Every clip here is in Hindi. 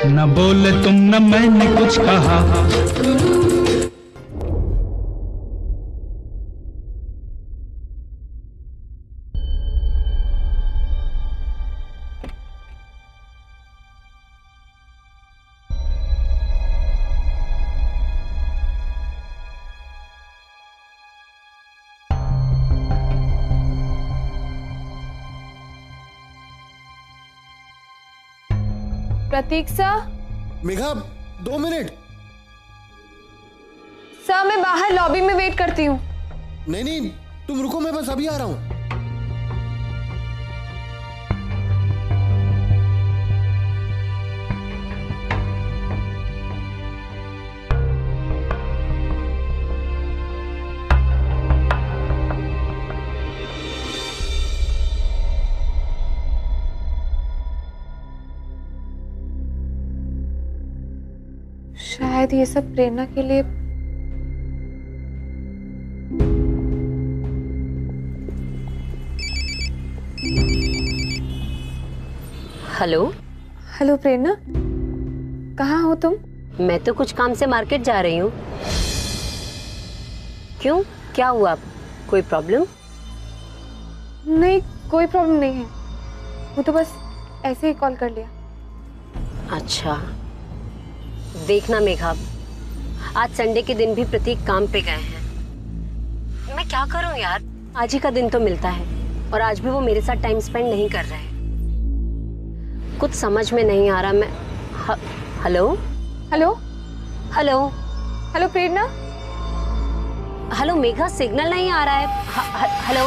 न बोले तुम न मैंने कुछ कहा। प्रतीक सर। मेघा 2 मिनट। सर मैं बाहर लॉबी में वेट करती हूँ। नहीं नहीं तुम रुको, मैं बस अभी आ रहा हूँ। शायद ये सब प्रेरणा के लिए। हेलो। हेलो प्रेरणा, कहाँ हो तुम? मैं तो कुछ काम से मार्केट जा रही हूँ। क्यों, क्या हुआ? कोई प्रॉब्लम? नहीं, कोई प्रॉब्लम नहीं है। वो तो बस ऐसे ही कॉल कर लिया। अच्छा, देखना मेघा, आज संडे के दिन भी प्रतीक काम पे गए हैं। मैं क्या करूं यार, आज ही का दिन तो मिलता है और आज भी वो मेरे साथ टाइम स्पेंड नहीं कर रहे हैं। कुछ समझ में नहीं आ रहा। मैं हेलो हेलो हेलो हेलो प्रेरणा। हेलो मेघा, सिग्नल नहीं आ रहा है। हेलो।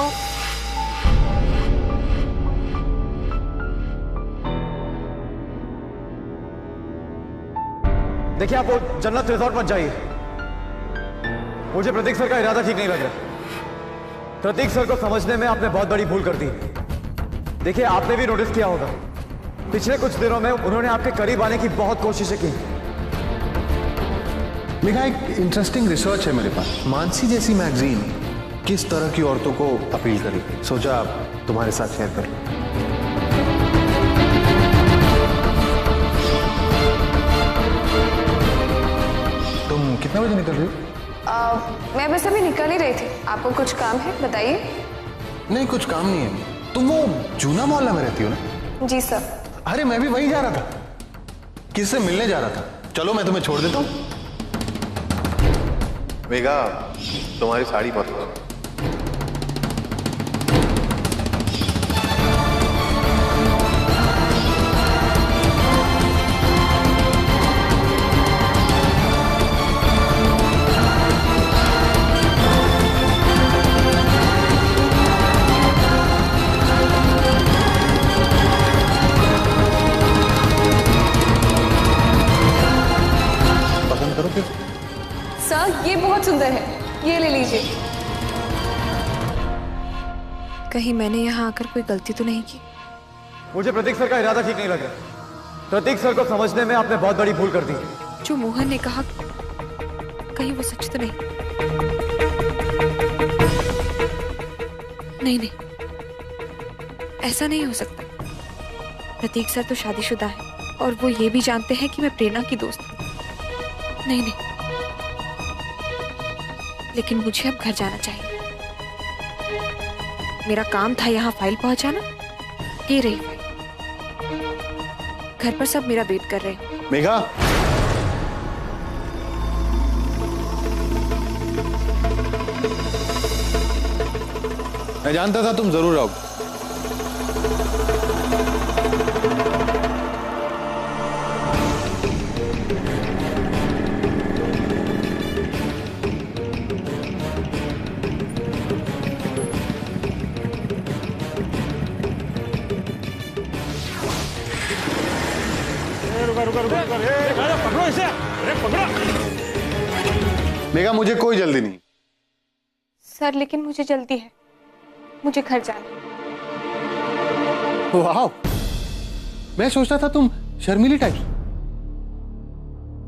देखिए, आप वो जन्नत रिजॉर्ट मत जाइए। मुझे प्रतीक सर का इरादा ठीक नहीं लग रहा। प्रतीक सर को समझने में आपने बहुत बड़ी भूल कर दी। देखिए, आपने भी नोटिस किया होगा, पिछले कुछ दिनों में उन्होंने आपके करीब आने की बहुत कोशिशें की। मेघा, एक इंटरेस्टिंग रिसर्च है मेरे पास। मानसी जैसी मैगजीन किस तरह की औरतों को अपील करेगी, सोचा तुम्हारे साथ शेयर कर लूं। तुम कितने बजे निकल रही हो? मैं बस अभी निकल ही रही थी। आपको कुछ काम है, बताइए। नहीं, कुछ काम नहीं है। तुम वो जूना मोहल्ला में रहती हो ना? जी सर। अरे मैं भी वहीं जा रहा था, किससे मिलने जा रहा था। चलो मैं तुम्हें छोड़ देता हूँ। मेघा, तुम्हारी साड़ी बहुत सर, ये बहुत सुंदर है, ये ले लीजिए। कहीं मैंने यहाँ आकर कोई गलती तो नहीं की? मुझे प्रतीक सर का इरादा ठीक नहीं लग रहा। प्रतीक सर को समझने में आपने बहुत बड़ी भूल कर दी। जो मोहन ने कहा, कहीं वो सच तो नहीं? नहीं नहीं, ऐसा नहीं हो सकता। प्रतीक सर तो शादीशुदा है और वो ये भी जानते हैं कि मैं प्रेरणा की दोस्त हूँ। नहीं नहीं, लेकिन मुझे अब घर जाना चाहिए। मेरा काम था यहाँ फाइल पहुंचाना। ये रही फाइल। घर पर सब मेरा वेट कर रहे हैं। मेघा, मैं जानता था तुम जरूर आओगे। पकड़ो इसे, अरे पकड़ो। मेघा, मुझे कोई जल्दी नहीं। सर, लेकिन मुझे जल्दी है, मुझे घर जाना है। वाह, मैं सोचता था तुम शर्मीली टाइप,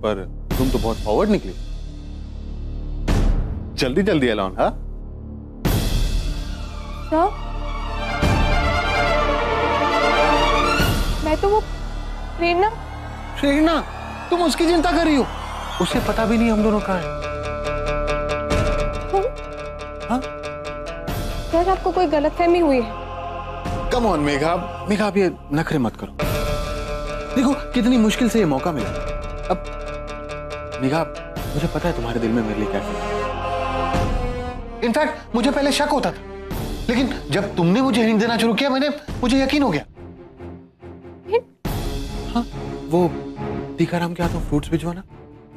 पर तुम तो बहुत फॉरवर्ड निकली। जल्दी जल्दी अलाउन। हाँ सर, मैं तो वो प्रेरणा प्रेरणा, तुम उसकी चिंता कर रही हो? उसे पता भी नहीं हम दोनों कहाँ हैं। हाँ? शायद आपको कोई गलतफहमी हुई है। कम ऑन मेघा, मेघा आप ये नखरे मत करो। देखो कितनी मुश्किल से ये मौका मिला। अब मेघा, मुझे पता है तुम्हारे दिल में मेरे लिए क्या है। इनफैक्ट मुझे पहले शक होता था, लेकिन जब तुमने मुझे हिंट देना शुरू किया मुझे यकीन हो गया। हाँ, वो टीकाराम के हाथों फ्रूट्स भिजवाना,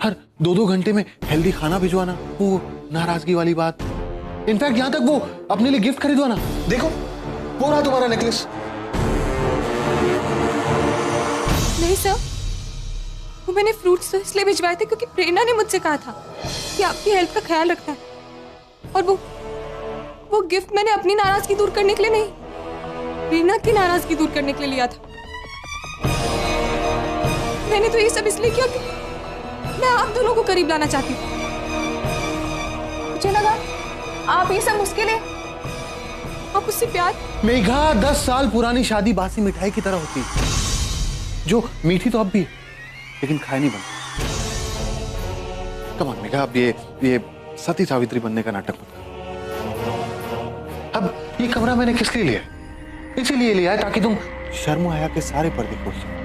हर 2-2 घंटे में हेल्दी खाना भिजवाना, वो नाराजगी वाली बात, इनफैक्ट यहां तक वो अपने लिए गिफ्ट खरीदवाना। देखो वो रहा तुम्हारा नेकलेस। नहीं सर, वो मैंने फ्रूट्स तो इसलिए भिजवाए थे क्योंकि प्रेरणा ने मुझसे कहा था कि आपकी हेल्थ का ख्याल रखना है, और वो गिफ्ट मैंने अपनी नाराजगी दूर करने के लिए नहीं, प्रेरणा की नाराजगी दूर करने के लिए लिया था। मैंने तो ये सब इसलिए किया कि मैं आप दोनों को करीब लाना चाहती हूँ। मुझे लगा आप ये सब उसके लिए, आप उससे प्यार। मेघा, 10 साल पुरानी शादी बासी मिठाई की तरह होती है, जो मीठी तो अब भी है लेकिन खाए नहीं बनती। कम ऑन मेघा, अब ये सती सावित्री बनने का नाटक मत करो। अब ये कमरा मैंने किस लिए लिया है? इसीलिए लिया है ताकि तुम शर्म हया के सारे पर्दे खोल सको।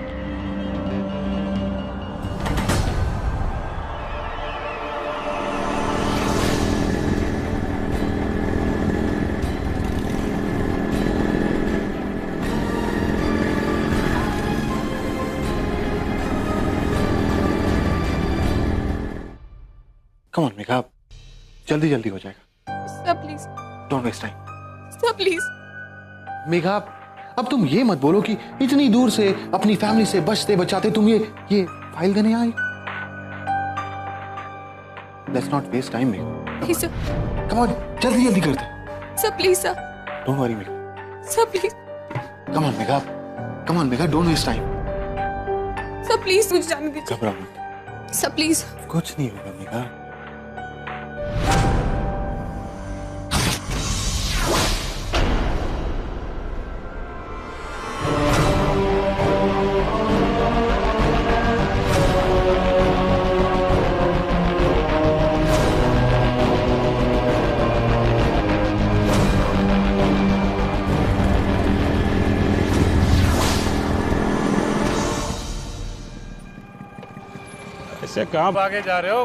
कम ऑन मेघा, जल्दी जल्दी हो जाएगा। Sir please, don't waste time. Sir please. Megha, अब तुम ये मत बोलो कि इतनी दूर से अपनी फैमिली से बचते बचाते तुम ये फाइल देने आई। Let's not waste time Megha. नहीं सर। कम ऑन, जल्दी जल्दी करते। Sir please sir. Don't worry Megha. Sir please. Come on Megha, come on Megha, don't waste time. Sir please मुझे जाने दीजिए। घबराओ मत, सर प्लीज। कुछ नहीं होगा मेघा। इससे कहाँ भागे जा रहे हो?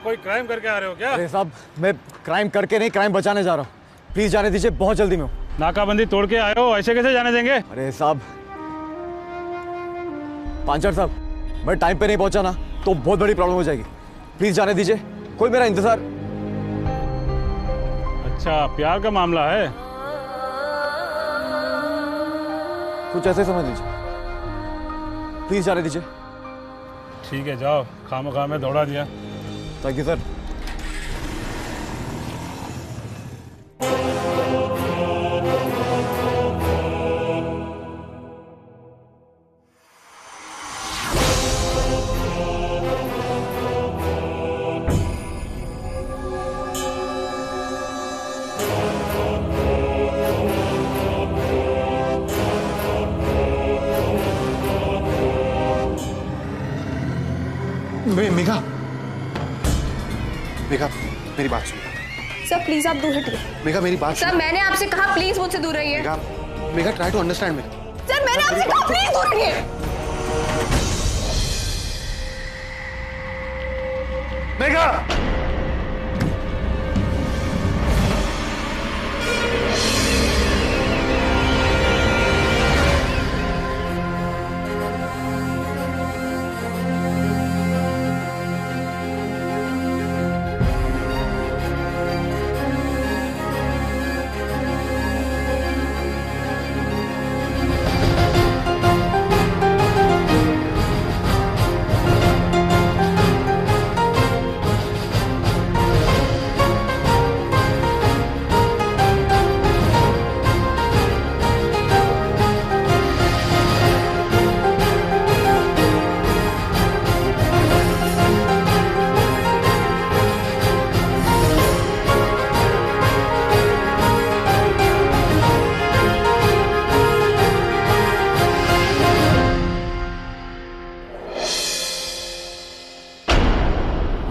कोई क्राइम करके आ रहे हो क्या? अरे साहब, मैं क्राइम करके नहीं, क्राइम बचाने जा रहा हूँ। प्लीज जाने दीजिए, बहुत जल्दी में हूँ। नाकाबंदी तोड़ के आए हो, ऐसे कैसे जाने देंगे? अरे साहब, पांचर साहब, मैं टाइम पे नहीं पहुंचा ना तो बहुत बड़ी प्रॉब्लम हो जाएगी। प्लीज जाने दीजिए, कोई मेरा इंतजार। अच्छा, प्यार का मामला है? कुछ ऐसे समझ लीजिए। प्लीज जाने दीजिए। ठीक है, जाओ। खामखा में दौड़ा दिया। Thank you sir. Megha, Megha मेरी बात सुन। सर प्लीज आप दूर हटिए। मेघा मेरी बात सर मैंने आपसे कहा प्लीज मुझसे दूर रहिए। Megha, Megha try to understand me. Sir मैंने आपसे कहा प्लीज दूर हटिए। मेघा,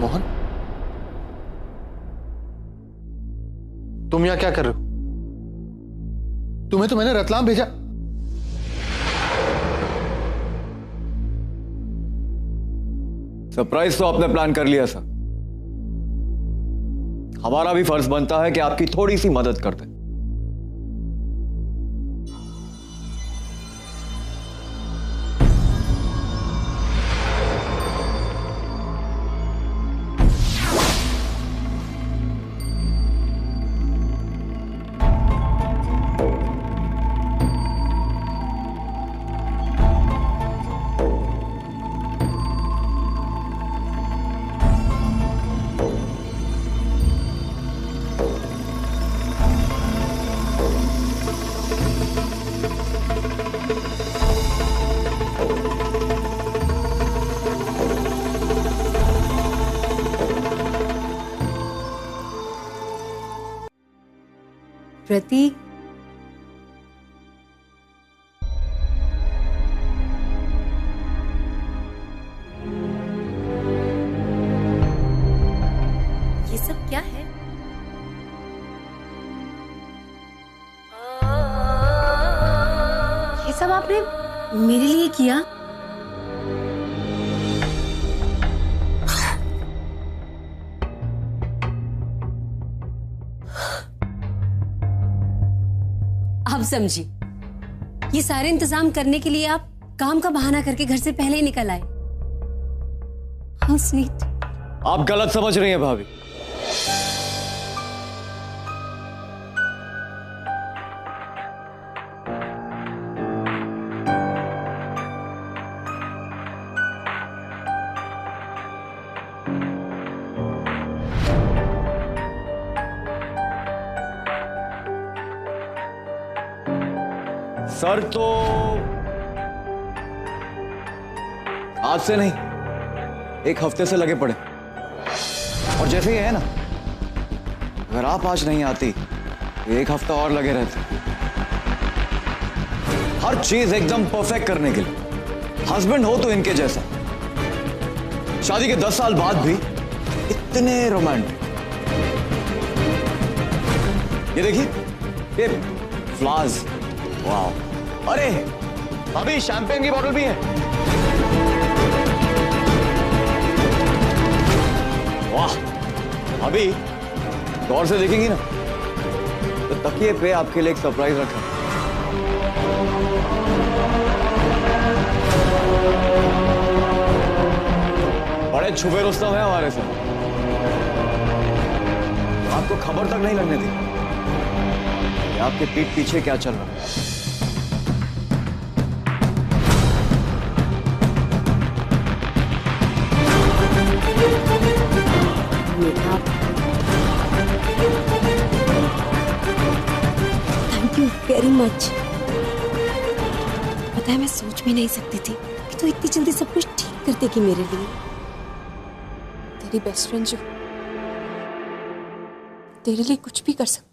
मोहन, तुम यहां क्या कर रहे हो? तुम्हें तो मैंने रतलाम भेजा। सरप्राइज तो आपने प्लान कर लिया सर। हमारा भी फर्ज बनता है कि आपकी थोड़ी सी मदद कर दें। प्रतीक, ये सब क्या है? ये सब आपने मेरे लिए किया? अब समझी, ये सारे इंतजाम करने के लिए आप काम का बहाना करके घर से पहले ही निकल आए। How sweet. आप गलत समझ रही हैं भाभी। सर तो आज से नहीं, एक हफ्ते से लगे पड़े। और जैसे ही है ना, अगर आप आज नहीं आती तो एक हफ्ता और लगे रहते। हर चीज एकदम परफेक्ट करने के लिए। हस्बैंड हो तो इनके जैसा। शादी के 10 साल बाद भी इतने रोमांटिक। ये देखिए, ये फ्लावर्स, वाह। अरे अभी शैंपेन की बोतल भी है। वाह, अभी गौर से देखेंगी ना तो तकिए पे आपके लिए एक सरप्राइज रखा है। बड़े छुपे रुस्तम है हमारे साथ। आपको खबर तक नहीं लगने दी कि आपके पीठ पीछे क्या चल रहा है। Thank you very much. पता है, मैं सोच भी नहीं सकती थी कि तू इतनी जल्दी सब कुछ ठीक कर देगी मेरे लिए। तेरी बेस्ट फ्रेंड जो तेरे लिए कुछ भी कर सकती।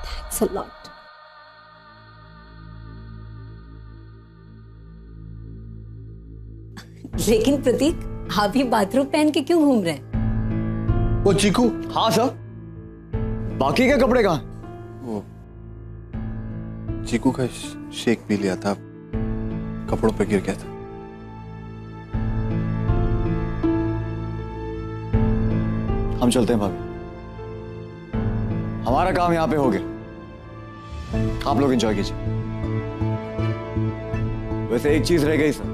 Thanks a lot. लेकिन प्रतीक, आप ये बाथरूम पहन के क्यों घूम रहे हैं? वो चीकू। हाँ सर, बाकी के कपड़े कहाँ? वो चीकू का शेक पी लिया था, कपड़ों पे गिर गया था। हम चलते हैं भाभी, हमारा काम यहाँ पे हो गया। आप लोग एंजॉय कीजिए। वैसे एक चीज रह गई सर।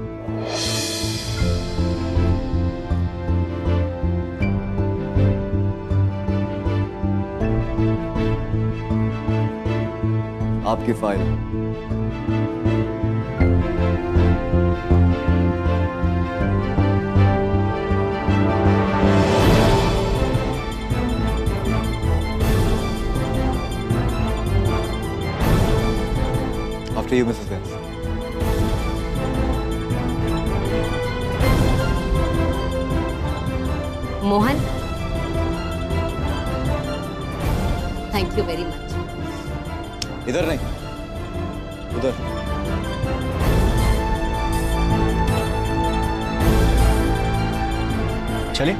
आपकी file. After you, Mrs. Vance. Mohan, thank you very much. इधर नहीं, उधर। चलिए।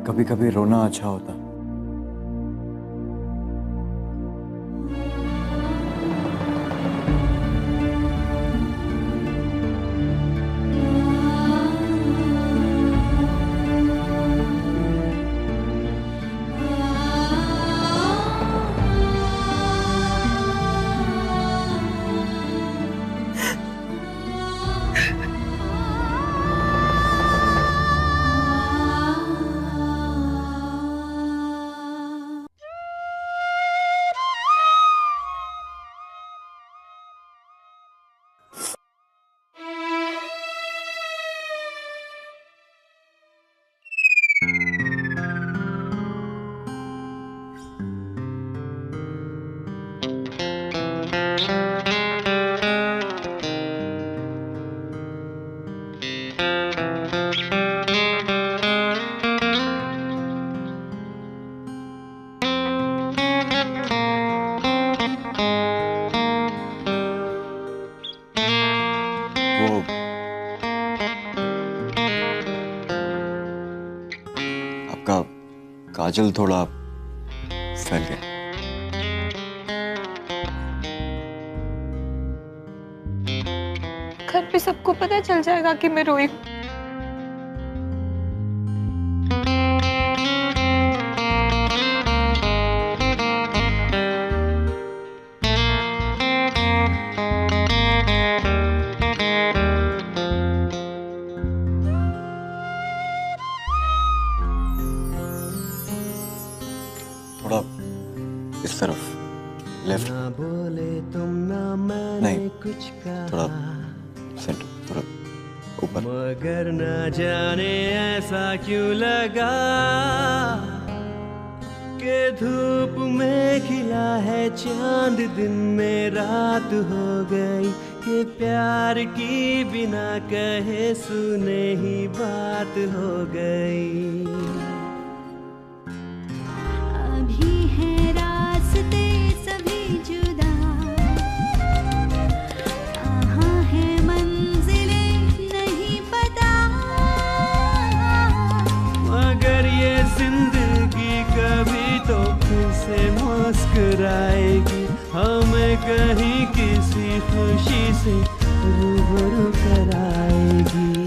कभी कभी रोना अच्छा होता। आपका काजल थोड़ा फैल गया। घर पे सबको पता चल जाएगा कि मैं रोई हूँ। थोड़ा इस तरफ, लेफ्ट। नहीं, थोड़ा सेंटर, थोड़ा ऊपर। मगर न जाने ऐसा क्यों लगा कि धूप में खिला है चांद, दिन में रात हो गई, कि प्यार की बिना कहे सुने ही बात हो गई। अभी है रास्ते सभी जुदा, कहाँ है मंजिलें नहीं पता, मगर ये जिंदगी कभी तो फिर से मुस्कुराएगी, हमें कहीं किसी खुशी से रूबरू कराएगी।